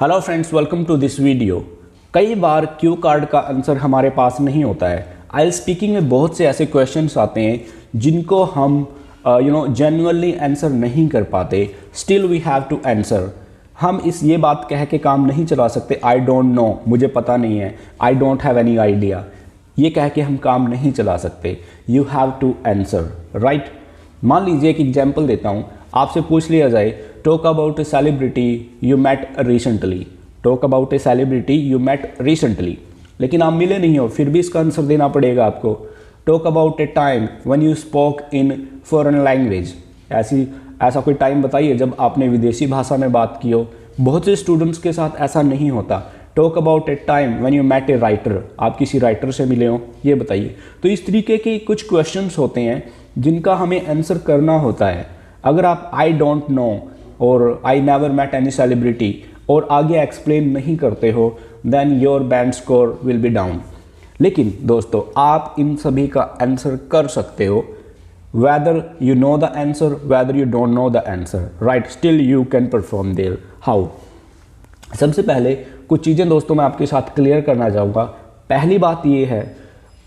Hello friends, welcome to this video. कई बार cue card का आंसर हमारे पास नहीं होता है। आइल स्पीकिंग में बहुत से ऐसे क्वेश्चंस आते हैं जिनको हम जेन्युइनली आंसर नहीं कर पाते। Still we have to answer. हम ये बात कह के काम नहीं चला सकते आई डोंट नो, मुझे पता नहीं है, I don't have any idea. ये कह के हम काम नहीं चला सकते। You have to answer, right. मान लीजिए एक एग्जाम्पल देता हूँ। आपसे पूछ लिया जाए talk about a celebrity you met recently. Talk about a celebrity you met recently, लेकिन आप मिले नहीं हो, फिर भी इसका आंसर देना पड़ेगा आपको। Talk about a time when you spoke in foreign language. ऐसा कोई टाइम बताइए जब आपने विदेशी भाषा में बात की हो। बहुत से स्टूडेंट्स के साथ ऐसा नहीं होता। Talk about a time when you met a writer. आप किसी राइटर से मिले हो, ये बताइए। तो इस तरीके के कुछ क्वेश्चंस होते हैं जिनका हमें आंसर करना होता है। अगर आप आई डोंट नो और I never met any celebrity और आगे एक्सप्लेन नहीं करते हो, then your band score will be down. लेकिन दोस्तों, आप इन सभी का आंसर कर सकते हो, whether you know the answer, whether you don't know the answer, right, still you can perform there. How? सबसे पहले कुछ चीज़ें दोस्तों मैं आपके साथ क्लियर करना चाहूँगा। पहली बात ये है,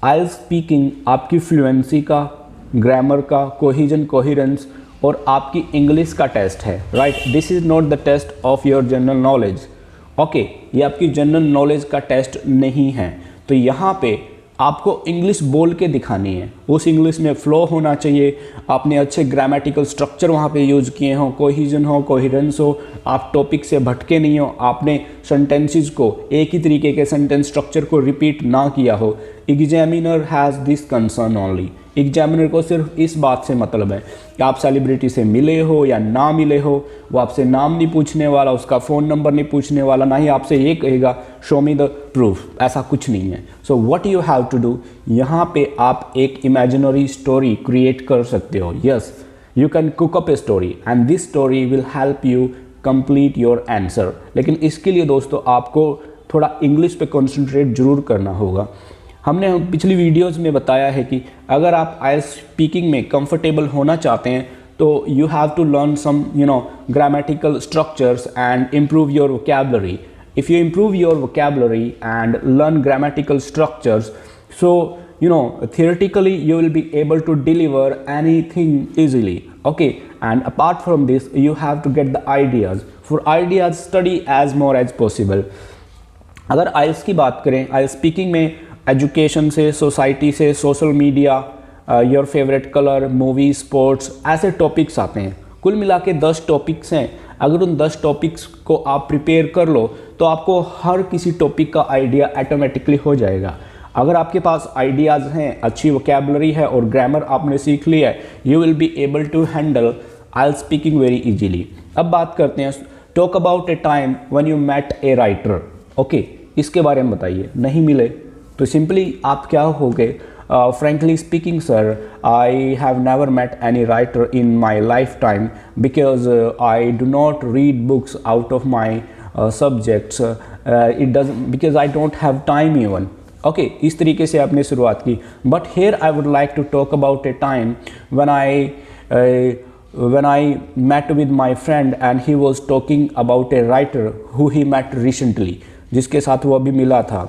आइल स्पीकिंग आपकी फ्लुएंसी का, ग्रामर का, कोहिजन, कोहिरेंस और आपकी इंग्लिश का टेस्ट है, right. This is not the test of your general knowledge. Okay, ये आपकी जनरल नॉलेज का टेस्ट नहीं है। तो यहाँ पे आपको इंग्लिश बोल के दिखानी है। उस इंग्लिश में फ्लो होना चाहिए। आपने अच्छे ग्रामेटिकल स्ट्रक्चर वहाँ पे यूज़ किए हों, कोहिजन हो, कोहिरेंस हो, आप टॉपिक से भटके नहीं हो, आपने सेंटेंसेस को, एक ही तरीके के सेंटेंस स्ट्रक्चर को रिपीट ना किया हो। Examiner has this concern only. Examiner को सिर्फ इस बात से मतलब है कि आप सेलिब्रिटी से मिले हो या ना मिले हो। वो आपसे नाम नहीं पूछने वाला, उसका फ़ोन नंबर नहीं पूछने वाला, ना ही आपसे ये कहेगा शो मी द प्रूफ। ऐसा कुछ नहीं है। So what you have to do, यहाँ पे आप एक इमेजिनरी स्टोरी क्रिएट कर सकते हो। Yes, you can cook up a story and this story will help you complete your answer. लेकिन इसके लिए दोस्तों आपको थोड़ा इंग्लिश पे कॉन्सेंट्रेट जरूर करना होगा। हमने पिछली वीडियोज़ में बताया है कि अगर आप आइल्स स्पीकिंग में कंफर्टेबल होना चाहते हैं तो you have to learn some grammatical structures and improve your vocabulary. If you improve your vocabulary and learn grammatical structures, so theoretically you will be able to deliver anything easily. Okay, and apart from this you have to get the ideas. For ideas, study as more as possible. अगर आइल्स की बात करें, आइल्स speaking में education से, society से, social media, your favourite colour, movie, sports, ऐसे topics आते हैं। कुल मिला के 10 टॉपिक्स हैं। अगर उन 10 टॉपिक्स को आप प्रिपेयर कर लो तो आपको हर किसी टॉपिक का आइडिया ऑटोमेटिकली हो जाएगा। अगर आपके पास आइडियाज़ हैं, अच्छी वोकैबुलरी है और ग्रामर आपने सीख लिया है, you will be able to handle आइल स्पीकिंग वेरी इजीली। अब बात करते हैं, talk about a time when you met a writer. Okay, इसके बारे में बताइए। नहीं मिले तो सिंपली आप क्या होगे, frankly speaking sir, I have never met any writer in my lifetime because I do not read books out of my subjects. It doesn't, because I don't have time even. Okay, इस तरीके से आपने शुरुआत की। But here I would like to talk about a time when I met with my friend and he was talking about a writer who he met recently, जिसके साथ वो अभी मिला था।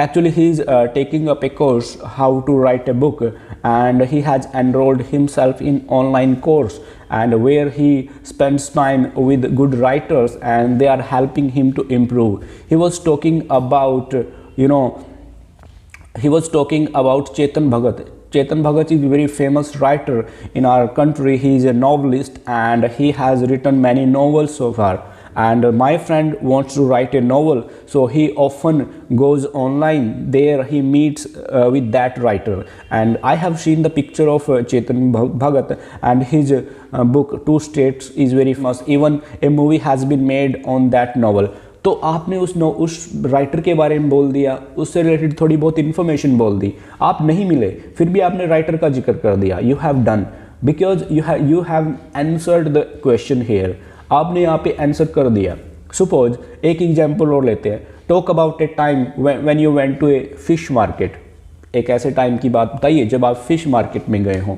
Actually he is taking up a course how to write a book and he has enrolled himself in online course and where he spends time with good writers and they are helping him to improve. He was talking about Chetan Bhagat. Chetan Bhagat is a very famous writer in our country. He is a novelist and he has written many novels so far. And my friend wants to write a novel, so he often goes online. There he meets with that writer, and I have seen the picture of Chetan Bhagat and his book Two States is very famous. Even a movie has been made on that novel. तो आपने उस writer के बारे में बोल दिया, उससे related थोड़ी बहुत इन्फॉर्मेशन बोल दी, आप नहीं मिले फिर भी आपने राइटर का जिक्र कर दिया। You have done because you have answered the question here. आपने यहाँ पे आंसर कर दिया। सपोज एक एग्जाम्पल और लेते हैं, talk about a time when you went to a fish market. एक ऐसे टाइम की बात बताइए जब आप फिश मार्केट में गए हों।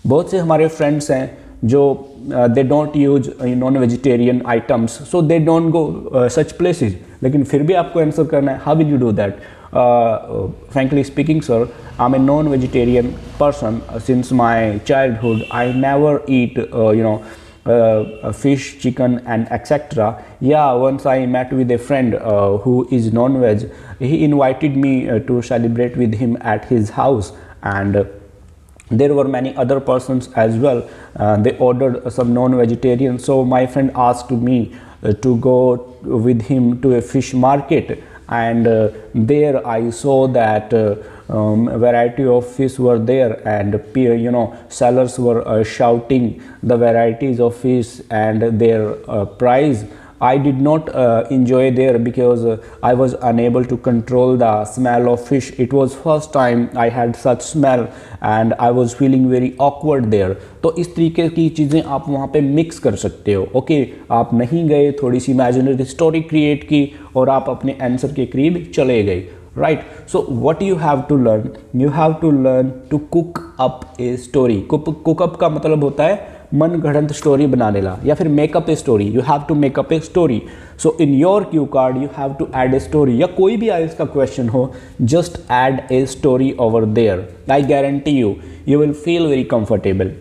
बहुत से हमारे फ्रेंड्स हैं जो they don't use non vegetarian items, so they don't go such places, लेकिन फिर भी आपको आंसर करना है. How will you do that? Frankly speaking, sir, I'm a non-vegetarian person since my childhood. I never eat, fish, chicken, and etc. Yeah, once I met with a friend who is non-veg. He invited me to celebrate with him at his house, and there were many other persons as well. They ordered some non-vegetarian. So my friend asked me to go with him to a fish market. And there I saw that variety of fish were there, and sellers were shouting the varieties of fish and their price. I did not enjoy there because I was unable to control the smell of fish. It was first time I had such smell and I was feeling very awkward there. तो इस तरीके की चीज़ें आप वहाँ पे mix कर सकते हो. ओके, आप नहीं गए, थोड़ी सी इमेजिनरी स्टोरी क्रिएट की और आप अपने आंसर के करीब चले गए. Right. So what you have to learn? You have to learn to cook up a story. Cook up का मतलब होता है मन गढ़ंत स्टोरी बनाने ला, या फिर make up a story. You have to make up a story. So in your cue card you have to add a story, या कोई भी आइल्स का क्वेश्चन हो, just add a story over there. I guarantee you will feel very comfortable.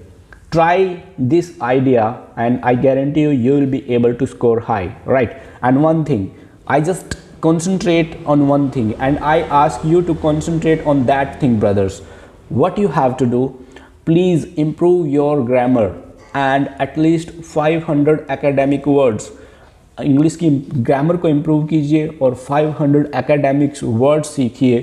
Try this idea and I guarantee you will be able to score high, right? And one thing, I just concentrate on one thing and I ask you to concentrate on that thing, brothers. What you have to do, please improve your grammar and at least 500 academic words. English की grammar को improve कीजिए और 500 academics words सीखिए,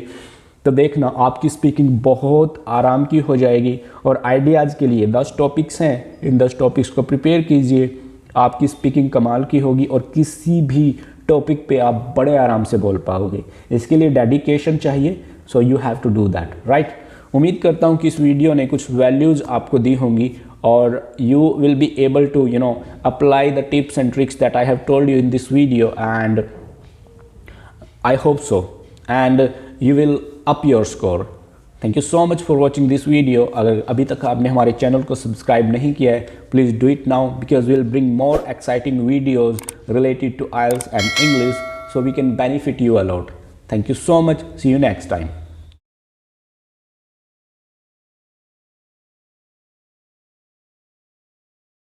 तो देखना आपकी speaking बहुत आराम की हो जाएगी. और आइडियाज़ के लिए 10 टॉपिक्स हैं, इन 10 टॉपिक्स को प्रिपेयर कीजिए, आपकी स्पीकिंग कमाल की होगी और किसी भी टॉपिक पे आप बड़े आराम से बोल पाओगे. इसके लिए डेडिकेशन चाहिए, so you have to do that, right. उम्मीद करता हूँ कि इस वीडियो ने कुछ वैल्यूज़ आपको दी होंगी और you will be able to apply the tips and tricks that I have told you in this video, and I hope so, and you will up your score. Thank you so much for watching this video. अगर अभी तक आपने हमारे channel को subscribe नहीं किया है, please do it now because we will bring more exciting videos related to IELTS and English so we can benefit you a lot. Thank you so much. See you next time.